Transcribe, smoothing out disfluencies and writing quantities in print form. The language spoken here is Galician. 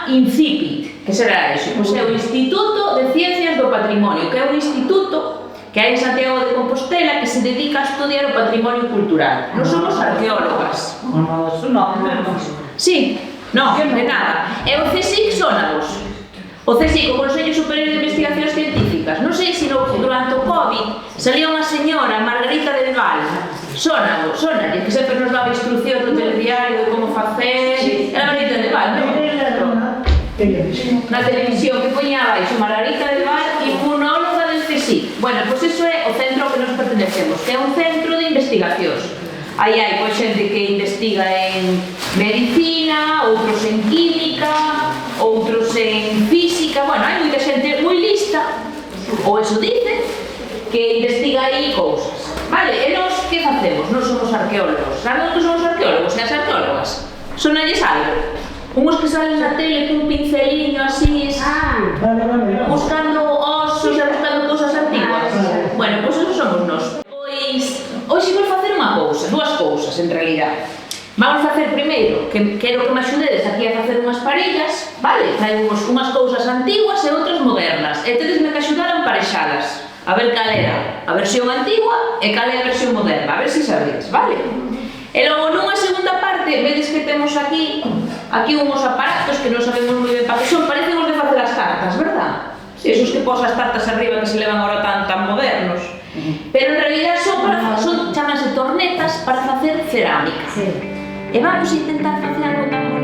INCIPIT, que será eso? Pois é o Instituto de Ciencias do Patrimonio, que é un instituto que hai en Santiago de Compostela que se dedica a estudiar o patrimonio cultural. Non somos arqueólogas. Sí, non, de nada. E o CSIC sónavos. O CSIC, o Consello Superior de Investigacións Científicas. Non sei se durante o COVID salía unha señora, Margarita del Val, sónalle, que sempre nos daba instrucción no telediario de como facer. Era Margarita del Val, non? Na televisión, que poñía abaixo Margarita del Val, inmunóloga del CSIC. Bueno, pois iso é o centro que nos pertenecemos, que é un centro de investigacións. Aí hai xente que investiga en medicina, outros en química, outros en física. Bueno, hai moita xente moi lista, ou eso dicen, que investiga aí cousas. Vale, e nos que facemos? Nos somos arqueólogos. Saben que somos arqueólogos e as arqueólogas? Sonalles algo? Uns que salen na tele cun pinceliño así, buscando osos e buscando cousas antiguas. Bueno, pois eso somos nós. Pois, hoxe vou facer unha cousa, dúas cousas en realidad. Vamos facer primeiro, que quero que me axudedes aquí a facer unhas parellas, vale? Traemos unhas cousas antiguas e outras modernas, e tedesme que axudar a emparexalas, a ver cal era a versión antigua e cal é a versión moderna, a ver se sabedes, vale? E logo nunha segunda parte, vedes que temos aquí uns aparatos que non sabemos moi ben para que son, parecen os de facer as tartas, verdad? Esos que posas as tartas arriba que se levan agora tan modernos. Pero en realidad chamanse tornetas para facer cerámica. E vamos a intentar facer algo tan